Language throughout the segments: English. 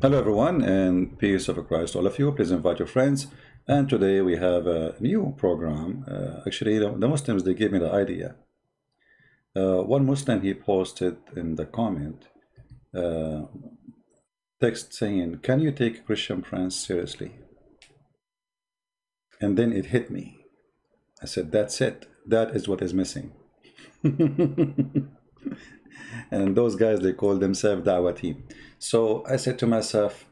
Hello, everyone, and peace of Christ, all of you. Please invite your friends. And today we have a new program. Actually, the Muslims, they gave me the idea. One Muslim, he posted in the comment uh, text saying, "Can you take Christian Prince seriously?" And then it hit me. I said, "That's it. That is what is missing." And those guys, they call themselves Dawah team. So I said to myself,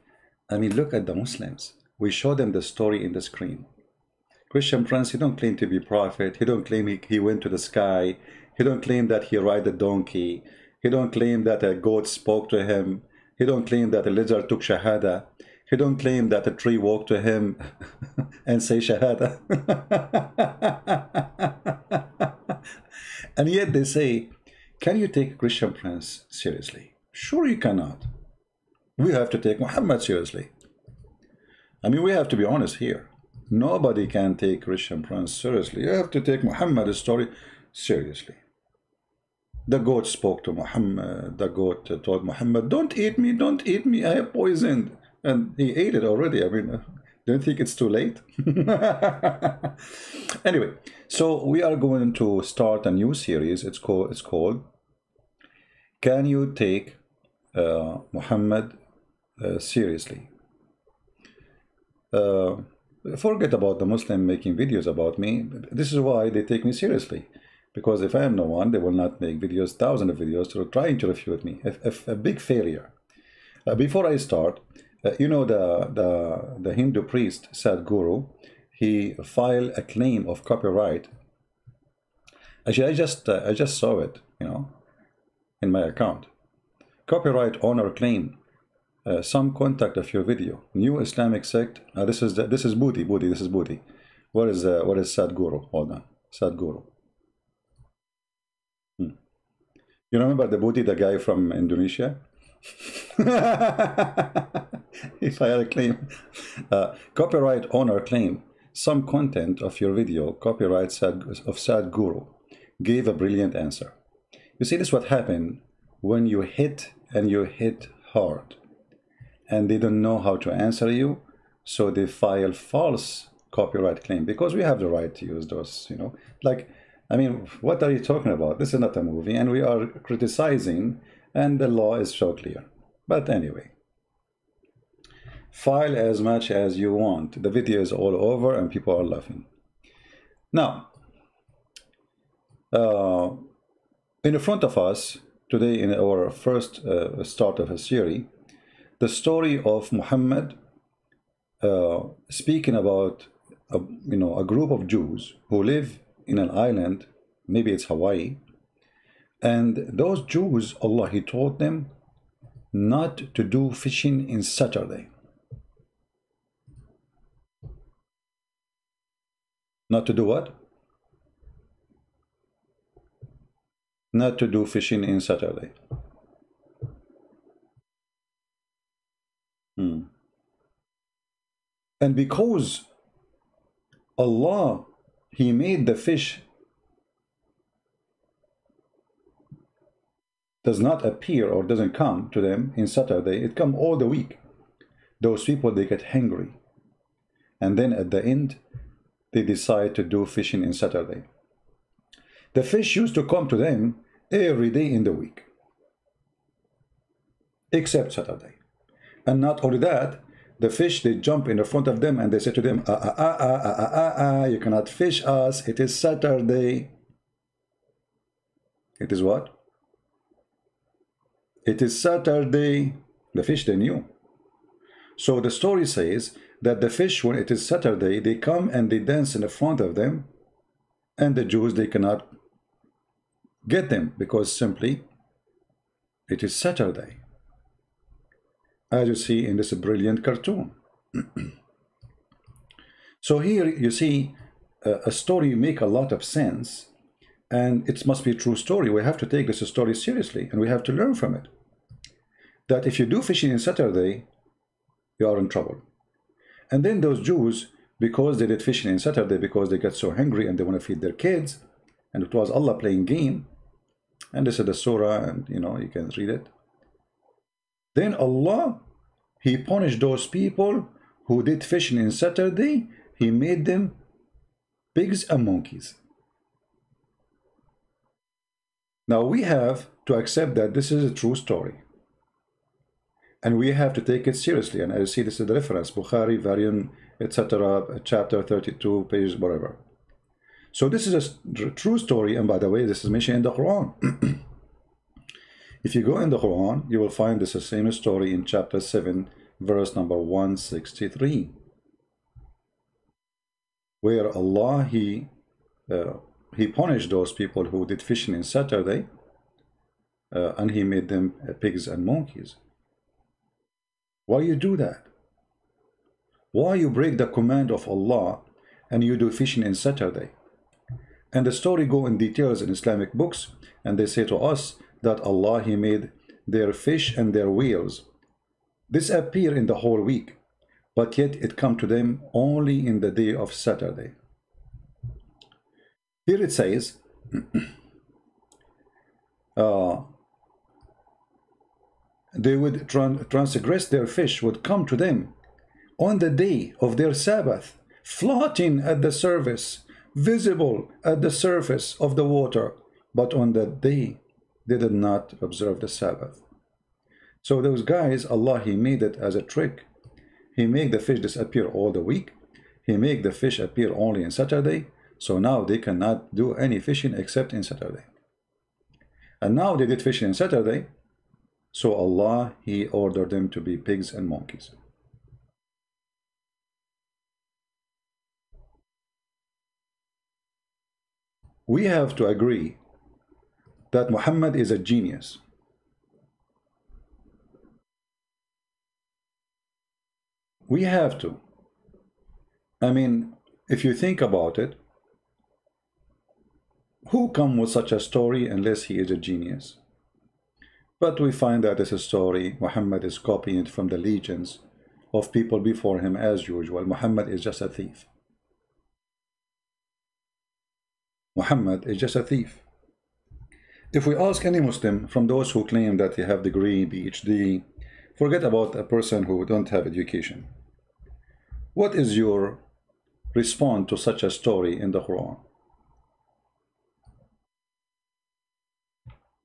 I mean, look at the Muslims. We show them the story in the screen. Christian Prince, he don't claim to be prophet. He don't claim he went to the sky. He don't claim that he ride a donkey. He don't claim that a goat spoke to him. He don't claim that a lizard took shahada. He don't claim that a tree walked to him and say shahada. And yet they say, can you take Christian Prince seriously? Sure you cannot. We have to take Muhammad seriously. I mean, we have to be honest here. Nobody can take Christian Prince seriously. You have to take Muhammad's story seriously. The goat spoke to Muhammad. The goat told Muhammad, don't eat me, I have poisoned. And he ate it already. I mean, don't think it's too late? Anyway, so we are going to start a new series. It's called Can You Take Muhammad seriously? Forget about the Muslim making videos about me. This is why they take me seriously. Because if I am no one, they will not make videos, thousands of videos, trying to refute me. A big failure. Before I start, you know the Hindu priest Sadhguru, he filed a claim of copyright. Actually, I just saw it, in my account. Copyright owner claim some contact of your video. New Islamic sect. This is Budi. This is Budi. What is Sadhguru? Hold on, Sadhguru. You remember the Budi, the guy from Indonesia? He filed a claim. Copyright owner claim some content of your video. Copyright of Sadhguru gave a brilliant answer. You see, this is what happened when you hit and you hit hard, and they don't know how to answer you, so they file false copyright claim because we have the right to use those. Like, I mean, what are you talking about? This is not a movie, and we are criticizing, and the law is so clear. But anyway, file as much as you want. The video is all over, and people are laughing. Now, in front of us today, in our first start of a series, the story of Muhammad speaking about a group of Jews who live in an island, maybe it's Hawaii, and those Jews, Allah, he told them not to do fishing in Saturday. Not to do what? Not to do fishing in Saturday. And because Allah, he made the fish does not appear or doesn't come to them in Saturday, it come all the week. Those people, they get hungry. And then at the end, they decide to do fishing in Saturday. The fish used to come to them every day in the week, except Saturday. And not only that, the fish, they jump in the front of them and they say to them, you cannot fish us, it is Saturday. It is what? It is Saturday. The fish, they knew. So the story says that the fish, when it is Saturday, they come and they dance in the front of them, and the Jews, they cannot get them because simply it is Saturday, as you see in this brilliant cartoon. So here you see a story make a lot of sense, and it must be a true story. We have to take this story seriously, and we have to learn from it. That if you do fishing in Saturday, you are in trouble. And then those Jews, because they did fishing in Saturday, because they get so hungry and they want to feed their kids, and it was Allah playing game, and this is the surah, and you can read it. Then Allah, He punished those people who did fishing in Saturday. He made them pigs and monkeys. Now we have to accept that this is a true story. And we have to take it seriously. And I see this is the reference, Bukhari, Variant, etc., chapter 32, page whatever. So this is a true story. And by the way, this is mentioned in the Quran. If you go in the Quran, you will find this same story in chapter 7, verse number 163. Where Allah, He punished those people who did fishing in Saturday, and He made them pigs and monkeys. Why you do that? Why you break the command of Allah and you do fishing in Saturday? And the story go in details in Islamic books, and they say to us that Allah, He made their fish and their whales disappear in the whole week, but yet it come to them only in the day of Saturday. Here it says, they would transgress, their fish would come to them on the day of their Sabbath, floating at the surface, visible at the surface of the water, but on that day they did not observe the Sabbath. So those guys, Allah, He made it as a trick. He made the fish disappear all the week. He made the fish appear only on Saturday. So now they cannot do any fishing except in Saturday. And now they did fishing on Saturday. So Allah, He ordered them to be pigs and monkeys. We have to agree that Muhammad is a genius. We have to. I mean, if you think about it, who come with such a story unless he is a genius? But we find that this story, Muhammad is copying it from the legions of people before him as usual. Muhammad is just a thief. Muhammad is just a thief. If we ask any Muslim, from those who claim that they have degree, PhD, forget about a person who don't have education. What is your response to such a story in the Quran?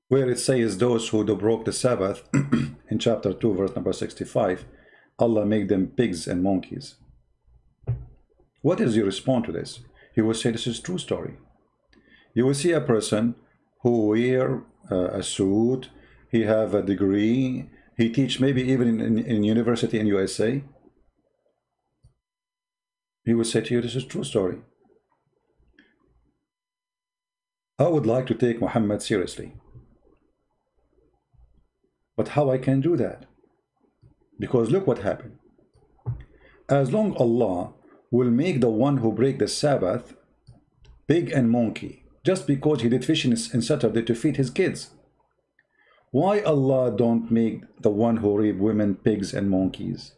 Where it says those who broke the Sabbath, in chapter 2, verse number 65, Allah made them pigs and monkeys. What is your response to this? You will say this is true story. You will see a person who wear a suit, he have a degree, he teach maybe even in university in USA. He will say to you, this is true story. I would like to take Muhammad seriously. But how I can do that? Because look what happened. As long Allah will make the one who break the Sabbath pig and monkey, just because he did fishing in Saturday to feed his kids. Why Allah don't make the one who rape women pigs and monkeys?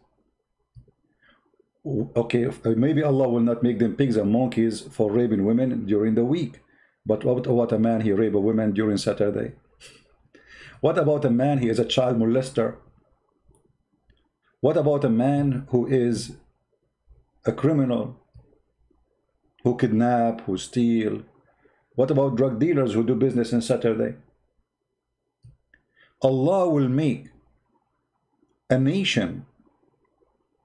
Okay, maybe Allah will not make them pigs and monkeys for raping women during the week. But what a man, he rape a woman during Saturday? What about a man, he is a child molester? What about a man who is a criminal, who kidnap, who steal? What about drug dealers who do business on Saturday? Allah will make a nation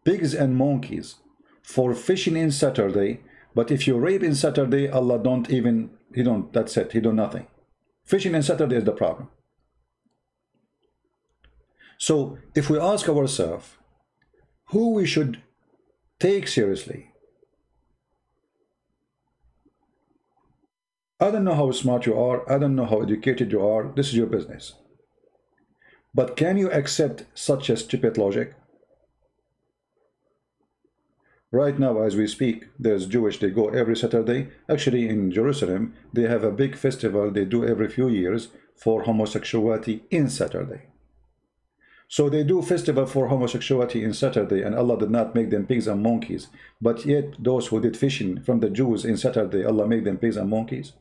pigs and monkeys for fishing in Saturday, but if you rape in Saturday, Allah don't even, that's it, he do nothing. Fishing in Saturday is the problem. So if we ask ourselves who we should take seriously, I don't know how smart you are, I don't know how educated you are, this is your business. But can you accept such a stupid logic? Right now, as we speak, there's Jewish, they go every Saturday. Actually, in Jerusalem, they have a big festival they do every few years for homosexuality in Saturday. So they do festival for homosexuality in Saturday, and Allah did not make them pigs and monkeys. But yet, those who did fishing from the Jews in Saturday, Allah made them pigs and monkeys.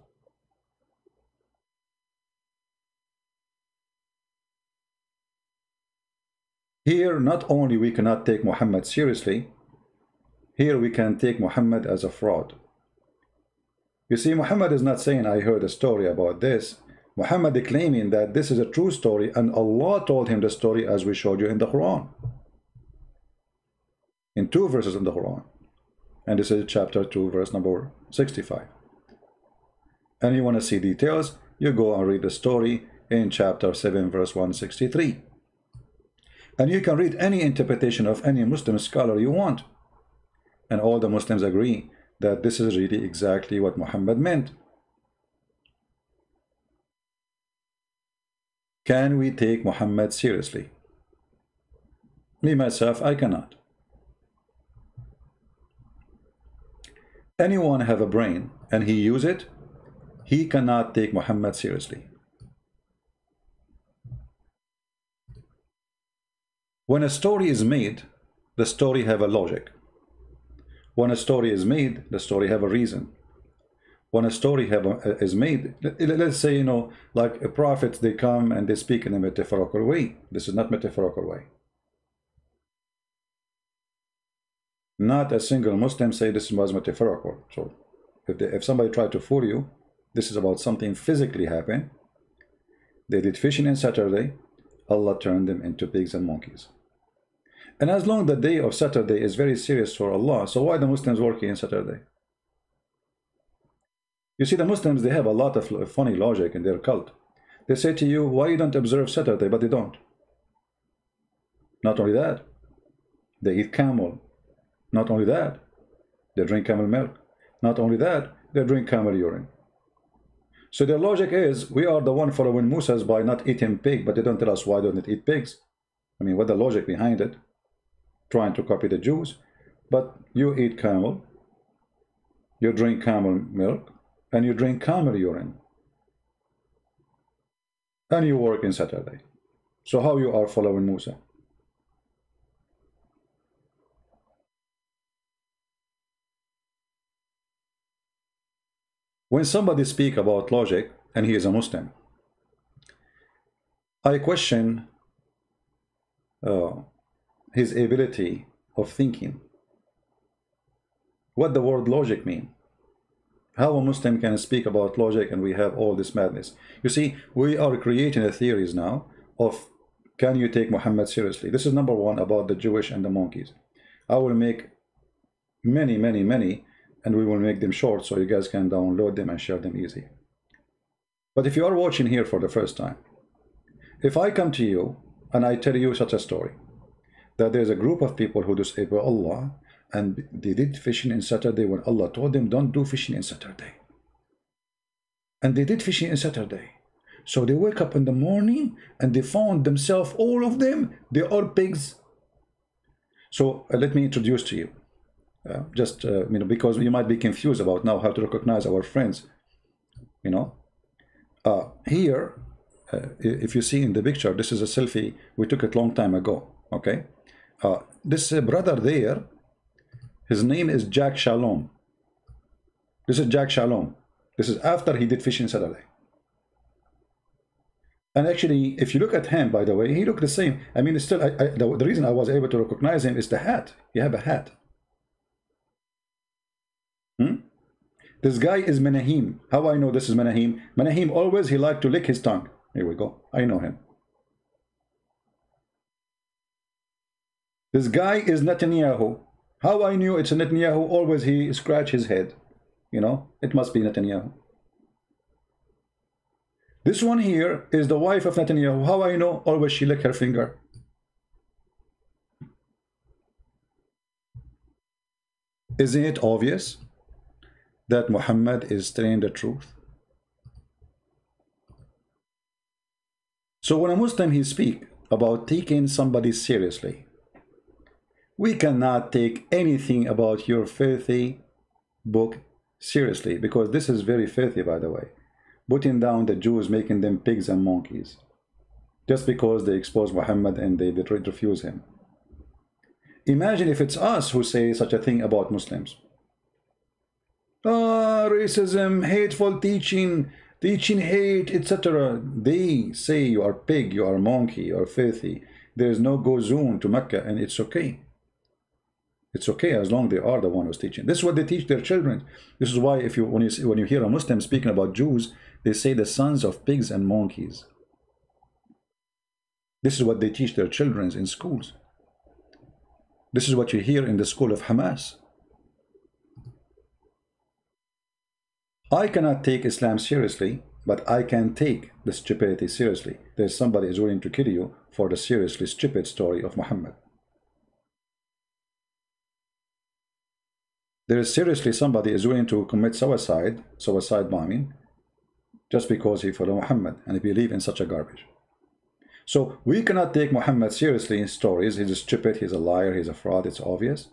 Here, not only we cannot take Muhammad seriously, here we can take Muhammad as a fraud. You see, Muhammad is not saying, I heard a story about this. Muhammad is claiming that this is a true story, and Allah told him the story as we showed you in the Quran. In 2 verses in the Quran. And this is chapter 2, verse number 65. And you want to see details, you go and read the story in chapter 7, verse 163. And you can read any interpretation of any Muslim scholar you want. And all the Muslims agree that this is really exactly what Muhammad meant. Can we take Muhammad seriously? Me, myself, I cannot. Anyone have a brain and he use it, he cannot take Muhammad seriously. When a story is made, the story have a logic. When a story is made, the story have a reason. When a story is made, let's say, you know, like a prophet, they come and they speak in a metaphorical way. This is not metaphorical way. Not a single Muslim say this was metaphorical. So if somebody tried to fool you, this is about something physically happen. They did fishing on Saturday, Allah turned them into pigs and monkeys. And as long the day of Saturday is very serious for Allah, so why the Muslims working on Saturday? You see, the Muslims, they have a lot of funny logic in their cult. They say to you, why you don't observe Saturday? But they don't. Not only that, they eat camel. Not only that, they drink camel milk. Not only that, they drink camel urine. So their logic is, we are the one following Moses by not eating pig, but they don't tell us why they don't eat pigs. I mean, what the logic behind it? Trying to copy the Jews. But you eat camel, you drink camel milk, and you drink camel urine. And you work in Saturday. So how you are following Musa? When somebody speak about logic, and he is a Muslim, I question his ability of thinking. What the word logic mean? How a Muslim can speak about logic and we have all this madness? You see, we are creating a theories now of, can you take Muhammad seriously? This is number one about the Jewish and the monkeys. I will make many, and we will make them short so you guys can download them and share them easy. But if you are watching here for the first time, if I come to you and I tell you such a story, that there's a group of people who disable Allah, and they did fishing in Saturday when Allah told them don't do fishing in Saturday. And they did fishing in Saturday. So they wake up in the morning and they found themselves, all of them, they are pigs. So let me introduce to you. You know, because you might be confused about now how to recognize our friends. You know, here, if you see in the picture, this is a selfie we took it long time ago. Okay, this brother there, his name is Jack Shalom. This is Jack Shalom. This is after he did fishing Saturday. And actually, if you look at him, by the way, he looked the same. I mean, still, the reason I was able to recognize him is the hat. You have a hat. This guy is Menahim. How I know this is Menahim? Menahim always, he liked to lick his tongue. Here we go. I know him. This guy is Netanyahu. How I knew it's Netanyahu? Always he scratch his head. You know, it must be Netanyahu. This one here is the wife of Netanyahu. How I know? Always she lick her finger. Isn't it obvious that Muhammad is telling the truth? So when a Muslim he speak about taking somebody seriously, we cannot take anything about your filthy book seriously, because this is very filthy, by the way. Putting down the Jews, making them pigs and monkeys, just because they expose Muhammad and they refuse him. Imagine if it's us who say such a thing about Muslims. Racism, hateful teaching hate, etc. They say you are pig, you are monkey, you are filthy. There is no go zone to Mecca, and it's okay. It's okay as long as they are the one who's teaching. This is what they teach their children. This is why if you when you hear a Muslim speaking about Jews, they say the sons of pigs and monkeys. This is what they teach their children in schools. This is what you hear in the school of Hamas. I cannot take Islam seriously, but I can take the stupidity seriously. There's somebody is willing to kill you for the seriously stupid story of Muhammad. There is seriously somebody is willing to commit suicide bombing, just because he followed Muhammad and he believe in such a garbage. So we cannot take Muhammad seriously in stories. He's stupid, he's a liar, he's a fraud, it's obvious.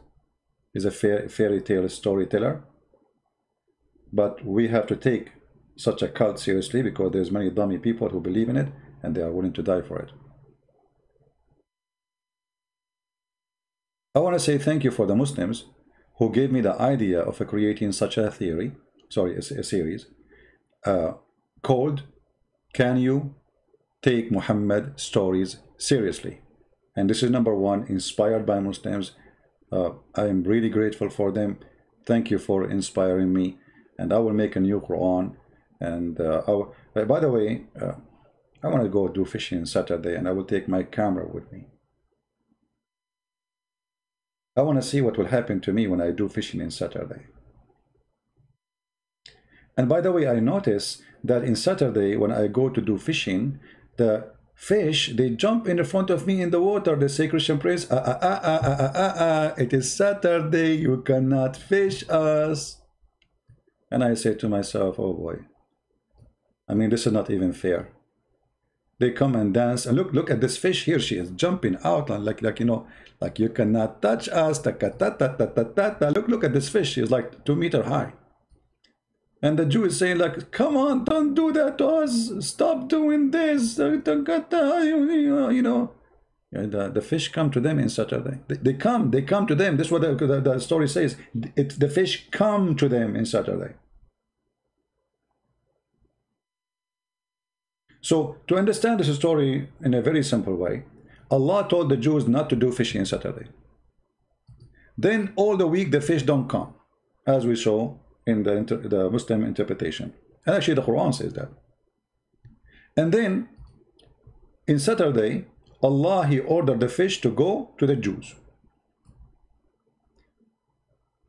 He's a fairy tale storyteller. But we have to take such a cult seriously because there's many dummy people who believe in it and they are willing to die for it. I want to say thank you for the Muslims who gave me the idea of creating such a theory, sorry, a series, called Can You Take Muhammad Stories Seriously? And this is number one, inspired by Muslims. I am really grateful for them. Thank you for inspiring me. And I will make a new Quran. And by the way, I want to go do fishing Saturday, and I will take my camera with me. I want to see what will happen to me when I do fishing in Saturday. And by the way, I notice that in Saturday, when I go to do fishing, the fish, they jump in front of me in the water. They say, Christian Prince, it is Saturday, you cannot fish us. And I say to myself, oh boy, I mean, this is not even fair. They come and dance, and look at this fish here. She is jumping out like you know, like you cannot touch us. Look at this fish. She is like 2 meters high. And the Jew is saying like, come on, don't do that to us. Stop doing this. You know. And the fish come to them in Saturday. They come to them. This is what the story says. The fish come to them in Saturday. So to understand this story in a very simple way, Allah told the Jews not to do fishing on Saturday. Then all the week the fish don't come, as we saw in the Muslim interpretation. And actually the Quran says that. And then in Saturday, Allah, He ordered the fish to go to the Jews.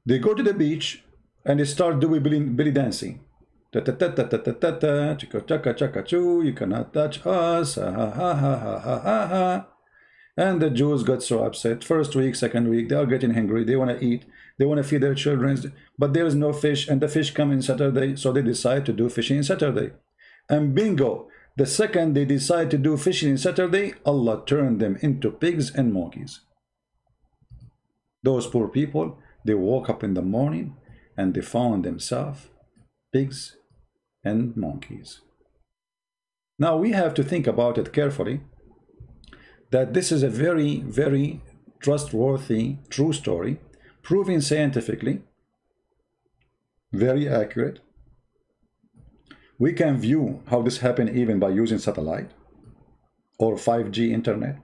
They go to the beach and they start doing belly dancing. You cannot touch us. And the Jews got so upset. First week, second week, they are getting hungry. They want to eat. They want to feed their children. But there is no fish, and the fish come in Saturday. So they decide to do fishing in Saturday. And bingo, the second they decide to do fishing in Saturday, Allah turned them into pigs and monkeys. Those poor people, they woke up in the morning and they found themselves pigs and monkeys. Now we have to think about it carefully, that this is a very, very trustworthy, true story, proven scientifically, very accurate. We can view how this happened even by using satellite or 5G internet,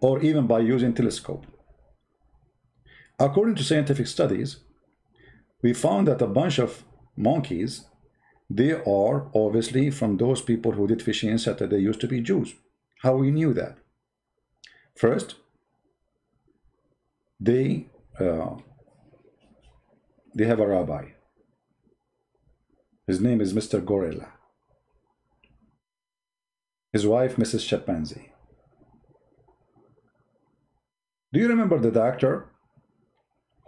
or even by using telescope. According to scientific studies, we found that a bunch of monkeys, they are obviously from those people who did fishing in Saturday used to be Jews. How we knew that? First, they have a rabbi. His name is Mr. Gorilla. His wife, Mrs. Chimpanzee. Do you remember the doctor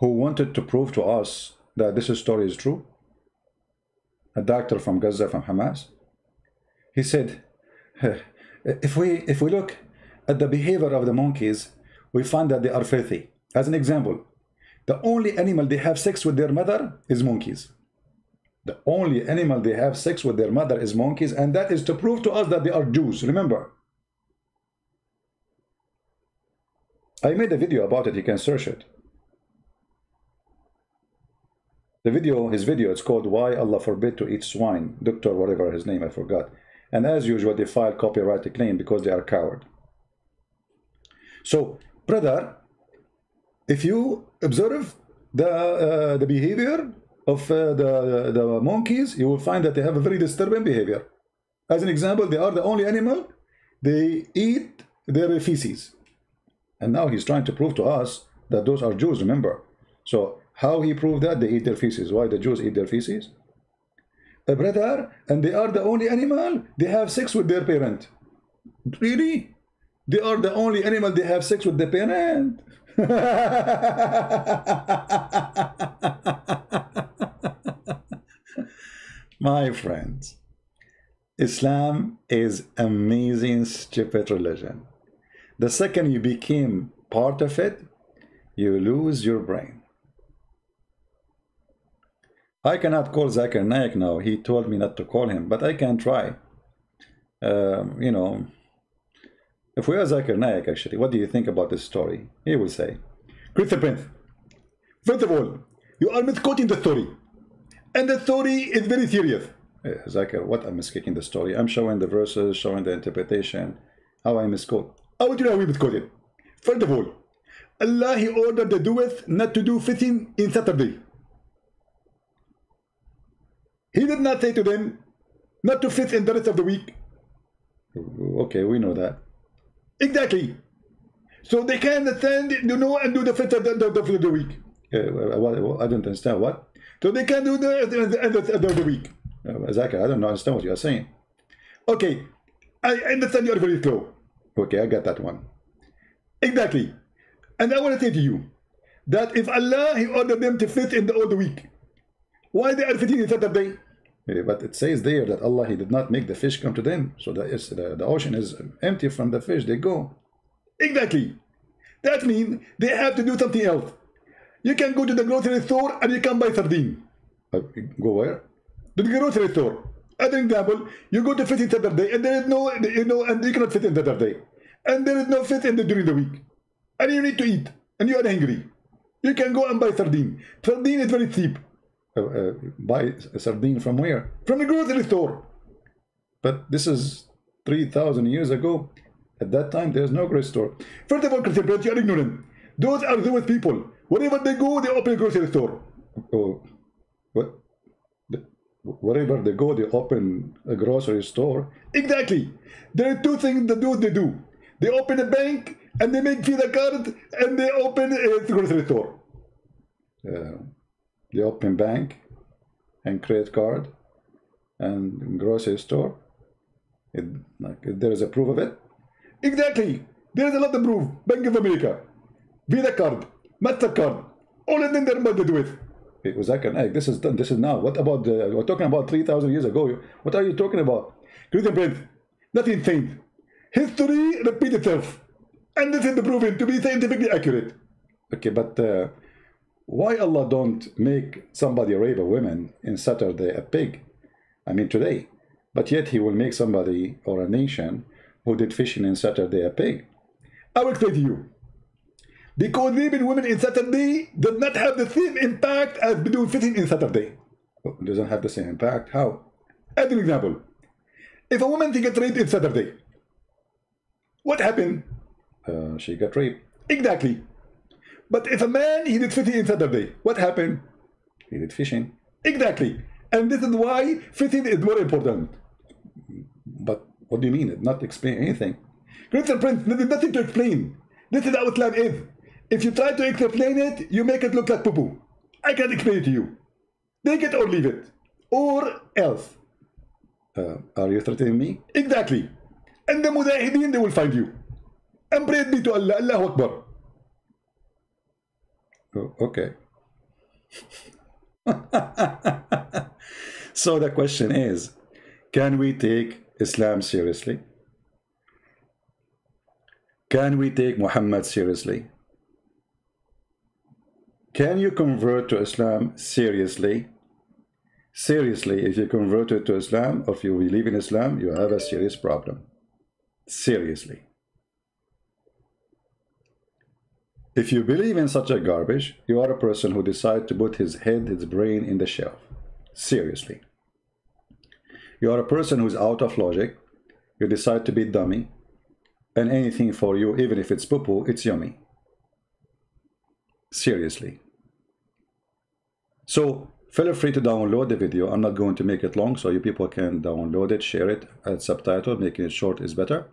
who wanted to prove to us that this story is true? A doctor from Gaza, from Hamas. He said, if we look at the behavior of the monkeys, we find that they are filthy. As an example, the only animal they have sex with their mother is monkeys. The only animal they have sex with their mother is monkeys, and that is to prove to us that they are Jews. Remember, I made a video about it. You can search it. The video, his video, it's called Why Allah Forbid to Eat Swine. Doctor, whatever his name, I forgot. And as usual, they filed copyright claim because they are coward. So, brother, if you observe the behavior of the monkeys, you will find that they have a very disturbing behavior. As an example, they are the only animal, they eat their feces. And now he's trying to prove to us that those are Jews, remember. So how he proved that? They eat their feces. Why the Jews eat their feces? Brother, and they are the only animal, they have sex with their parent. Really? They are the only animal, they have sex with the parent? My friends, Islam is amazing, stupid religion. The second you became part of it, you lose your brain. I cannot call Zakir Naik now. He told me not to call him, but I can try. You know, if we are Zakir Naik, actually, what do you think about this story? He will say, Christian Prince, first of all, you are misquoting the story. And the story is very serious. Zakir, what I'm misquoting the story? I'm showing the verses, showing the interpretation. How I misquote? I want you to know how we misquoted. First of all, Allah, He ordered the doeth not to do fitting in Saturday. He did not say to them not to fit in the rest of the week. Okay, we know that. Exactly. So they can stand, you know, and do the fit of the week. I don't understand what. So they can do the end of the week. Zakir, I don't understand what you are saying. Okay, I understand you are very slow. Okay, I got that one. Exactly. And I want to say to you that if Allah, He ordered them to fit in all the week, why they are fitting in Saturday? But it says there that Allah, He did not make the fish come to them. So the ocean is empty from the fish. They go. Exactly. That means they have to do something else. You can go to the grocery store and you can buy sardine. Go where? To the grocery store. As an example, you go to fit in Saturday and there is no, you know, and you cannot fit in Saturday. And there is no fit in during the week. And you need to eat. And you are hungry. You can go and buy sardine. Sardine is very cheap. Buy sardine from where? From the grocery store. But this is 3,000 years ago. At that time, there's no grocery store. First of all, Christian Prince, you are ignorant. Those are Jewish people. Wherever they go, they open a grocery store. Oh, what? Wherever they go, they open a grocery store. Exactly. There are two things that they do. They open a bank and they make Visa card and they open a grocery store. They open bank and credit card and grocery store. There is a proof of it. Exactly. There is a lot of proof. Bank of America, Visa card, MasterCard, all of them they're about to do it. It was like an egg. This is done. This is now. What about we're talking about 3,000 years ago? What are you talking about? Christian Prince, nothing changed. History repeats itself. And this is proven to be scientifically accurate. Okay, but why Allah don't make somebody rape a woman in Saturday a pig? I mean today. But yet He will make somebody or a nation who did fishing in Saturday a pig. I will explain to you. Because raping women in Saturday does not have the same impact as doing fishing in Saturday. It doesn't have the same impact? How? As an example, if a woman gets raped in Saturday, what happened? She got raped. Exactly. But if a man, he did fishing in Saturday, what happened? He did fishing. Exactly. And this is why fishing is more important. But what do you mean? It not explain anything. Christian Prince, there is nothing to explain. This is how Islam is. If you try to explain it, you make it look like poo-poo. I can't explain it to you. Take it or leave it. Or else. Are you threatening me? Exactly. And the Mujahideen, they will find you. And praise be to Allah. Allahu Akbar. Oh, okay. So the question is, can we take Islam seriously? Can we take Muhammad seriously? Can you convert to Islam seriously? Seriously, if you converted to Islam, or if you believe in Islam, you have a serious problem. Seriously. If you believe in such a garbage, you are a person who decides to put his head, his brain in the shelf. Seriously. You are a person who is out of logic. You decide to be dummy. And anything for you, even if it's poo-poo, it's yummy. Seriously. So feel free to download the video. I'm not going to make it long, so you people can download it, share it, add subtitle. Making it short is better.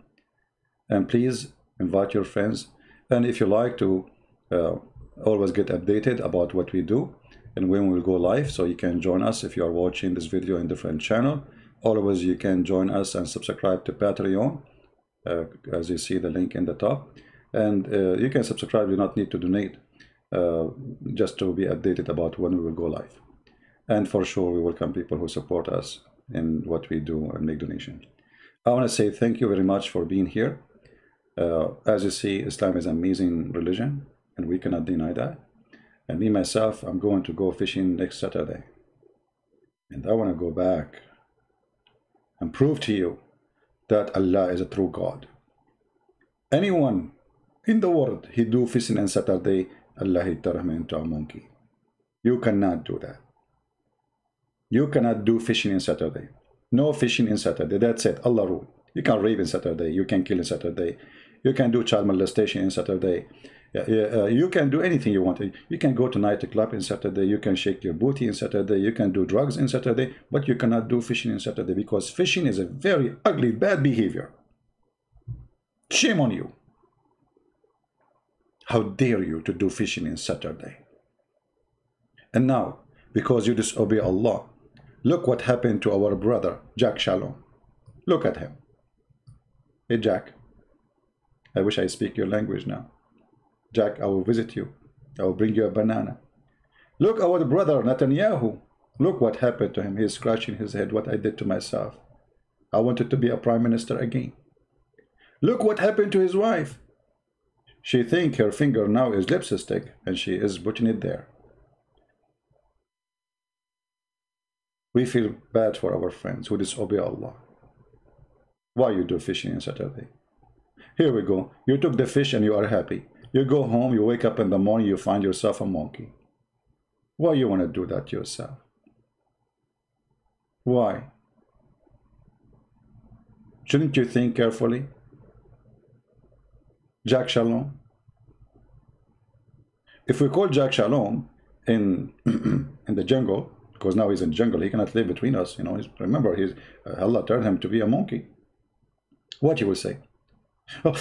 And please invite your friends. And if you like to always get updated about what we do and when we'll go live, so you can join us if you are watching this video in different channel. Always you can join us and subscribe to Patreon, as you see the link in the top. And you can subscribe, you don't need to donate, just to be updated about when we will go live. And for sure, we welcome people who support us in what we do and make donation. I want to say thank you very much for being here. As you see, Islam is an amazing religion, and we cannot deny that. And me, myself, I'm going to go fishing next Saturday. And I want to go back and prove to you that Allah is a true God. Anyone in the world, he do fishing on Saturday, Allah he turn him into a monkey. You cannot do that. You cannot do fishing in Saturday. No fishing in Saturday. That's it. Allah rule. You can rape in Saturday. You can kill in Saturday. You can do child molestation in Saturday. You can do anything you want. You can go to nightclub in Saturday. You can shake your booty in Saturday. You can do drugs in Saturday. But you cannot do fishing in Saturday, because fishing is a very ugly, bad behavior. Shame on you. How dare you to do fishing in Saturday? And now, because you disobey Allah, look what happened to our brother, Jack Shalom. Look at him. Hey, Jack. I wish I speak your language now. Jack, I will visit you. I will bring you a banana. Look, our brother, Netanyahu. Look what happened to him. He's scratching his head. What I did to myself. I wanted to be a prime minister again. Look what happened to his wife. She thinks her finger now is lipstick, and she is putting it there. We feel bad for our friends who disobey Allah. Why you do fishing on Saturday? Here we go. You took the fish and you are happy. You go home, you wake up in the morning, you find yourself a monkey. Why you want to do that to yourself? Why? Shouldn't you think carefully? Jack Shalom. If we call Jack Shalom in in the jungle, because now he's in the jungle, he cannot live between us. You know, remember, Allah turned him to be a monkey. What you will say? Oh,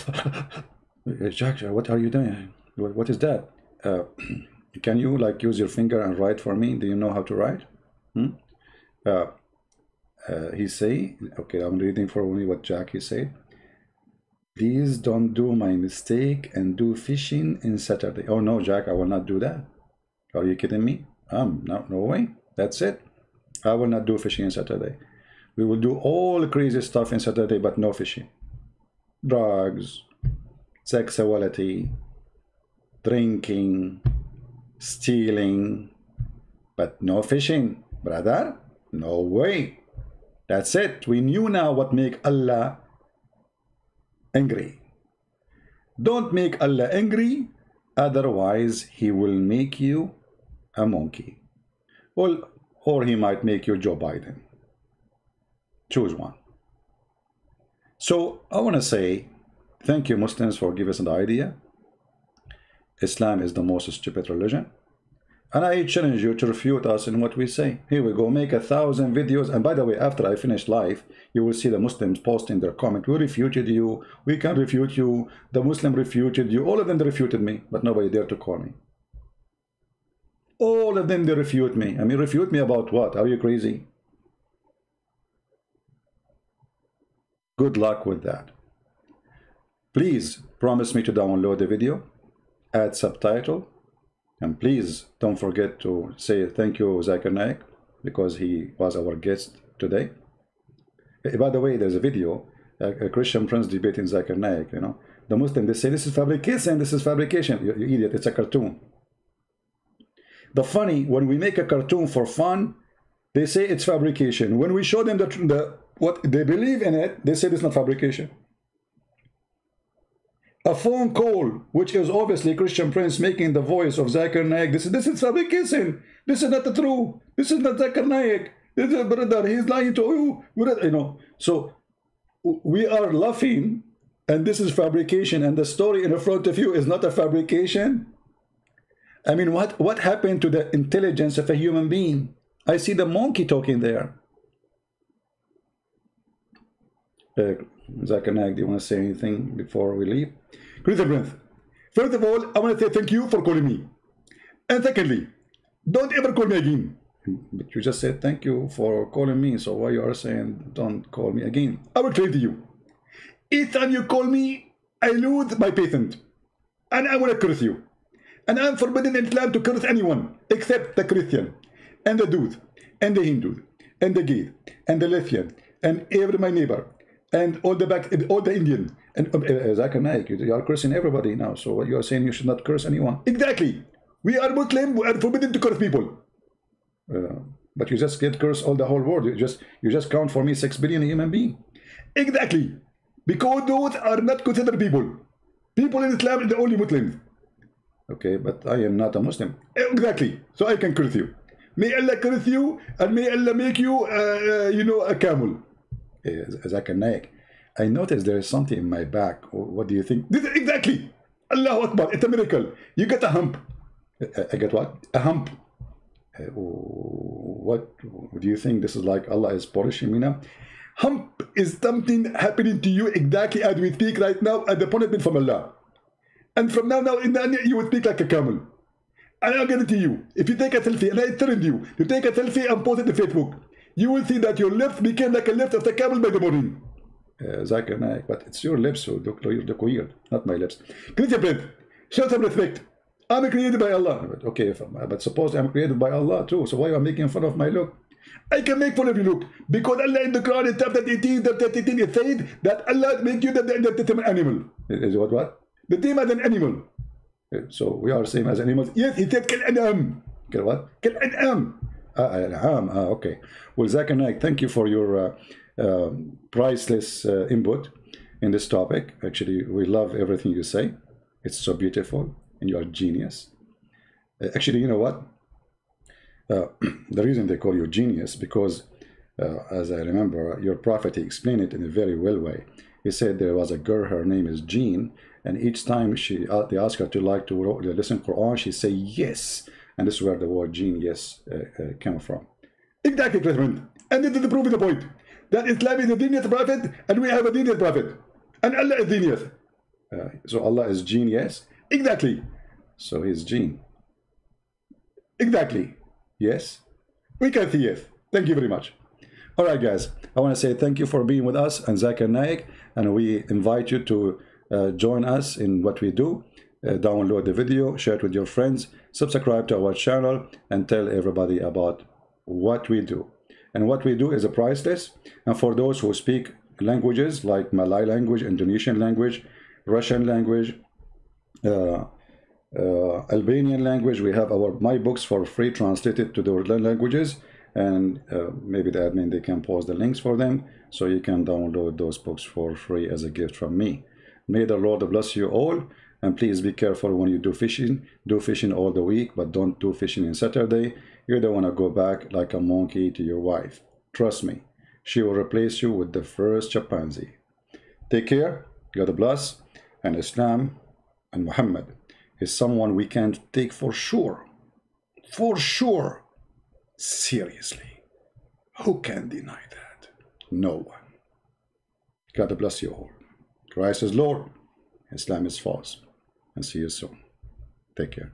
Jack, what are you doing? What is that? Can you like use your finger and write for me? Do you know how to write? He say, okay, I'm reading for me what Jack he said. Please don't do my mistake and do fishing in Saturday. Oh no, Jack, I will not do that. Are you kidding me? No way. That's it. I will not do fishing on Saturday. We will do all crazy stuff in Saturday, but no fishing. Drugs, sexuality, drinking, stealing, but no fishing, brother. No way. That's it. We knew now what make Allah angry. Don't make Allah angry, otherwise he will make you a monkey. Well, or he might make you Joe Biden. Choose one. So I want to say thank you, Muslims, for giving us an idea. Islam is the most stupid religion, and I challenge you to refute us in what we say. Here we go, make 1,000 videos. And by the way, after I finish live, you will see the Muslims posting their comment. We refuted you, we can refute you, the Muslim refuted you. All of them refuted me, but nobody dared to call me. All of them, they refute me. I mean, refute me about what? Are you crazy? Good luck with that. Please promise me to download the video, add subtitle, and please don't forget to say thank you, Zakir Naik, because he was our guest today. By the way, there's a video, a Christian Prince debating Zakir Naik. You know, the Muslim, they say this is fabrication, this is fabrication. You idiot, it's a cartoon. The funny, when we make a cartoon for fun, they say it's fabrication. When we show them what they believe in it, they say it's not fabrication. A phone call, which is obviously Christian Prince making the voice of Zakir Naik. This is fabrication. This is not the truth. This is not Zakir Naik. This is brother. He's lying to you. You know. So we are laughing and this is fabrication, and the story in front of you is not a fabrication. I mean, what happened to the intelligence of a human being? I see the monkey talking there. Zakir Naik, do you want to say anything before we leave? Greater Prince, first of all, I want to say thank you for calling me. And secondly, don't ever call me again. But you just said thank you for calling me, so why you are saying don't call me again? I will explain to you. Each time you call me, I lose my patent. And I want to curse you. And I'm forbidden in Islam to curse anyone except the Christian, and the Druze, and the Hindu, and the gay, and the lesbian, and every my neighbor, and all the Indian. And Zakir Naik, you are cursing everybody now. So what you are saying, you should not curse anyone. Exactly. We are Muslim. We are forbidden to curse people. But you just get cursed all the whole world. You just count for me 6 billion human beings. Exactly. Because those are not considered people. People in Islam are the only Muslims. Okay, but I am not a Muslim. Exactly. So I can curse you. May Allah curse you, and may Allah make you, a camel. Zakir Naik, I noticed there is something in my back. What do you think? This is exactly. Allahu Akbar. It's a miracle. You get a hump. I get what? A hump. What do you think? This is like Allah is polishing me now? Hump is something happening to you exactly as we speak right now, at the punishment from Allah. And from now in the end, you will speak like a camel. And I guarantee you, if you take a selfie, and I tell you to take a selfie and post it to Facebook, you will see that your lips became like a lips of the camel by the morning. Zakir Naik, but it's your lips who look weird, not my lips. Christian Prince, show some respect. I'm created by Allah. But okay, but suppose I'm created by Allah too, so why are you making fun of my look? I can make fun of your look because Allah in the Quran in chapter 18, it said that Allah make you the animal. Is what? The same as an animal. So we are same as animals. Yes, he said Kal an'am. Kal what? Kal an'am. Okay. Well, Zakir Naik, thank you for your priceless input in this topic. Actually, we love everything you say. It's so beautiful, and you are genius. Actually, you know what? The reason they call you genius, because as I remember, your prophet, he explained it in a very well way. He said there was a girl, her name is Jean, and each time they asked her to listen Quran, she say yes, and this is where the word Jean, yes, came from. Exactly, President. And this is the proof of the point that Islam is a genius prophet, and we have a genius prophet, and Allah is genius. So Allah is genius. Exactly. So he's Jean. Exactly. Yes. We can see yes. Thank you very much. All right, guys. I want to say thank you for being with us and Zakir Naik, and we invite you to join us in what we do. Download the video, share it with your friends, subscribe to our channel, and tell everybody about what we do. And what we do is a priceless. And for those who speak languages like Malay language, Indonesian language, Russian language, Albanian language, we have my books for free translated to the languages, and maybe the admin, they can post the links for them, so you can download those books for free as a gift from me. May the Lord bless you all, and please be careful when you do fishing. Do fishing all the week, but don't do fishing on Saturday. You don't want to go back like a monkey to your wife. Trust me, she will replace you with the first chimpanzee. Take care, God bless, and Islam and Muhammad is someone we can take for sure, seriously. Who can deny that? No one. God bless you all. Christ is Lord, Islam is false, and see you soon. Take care.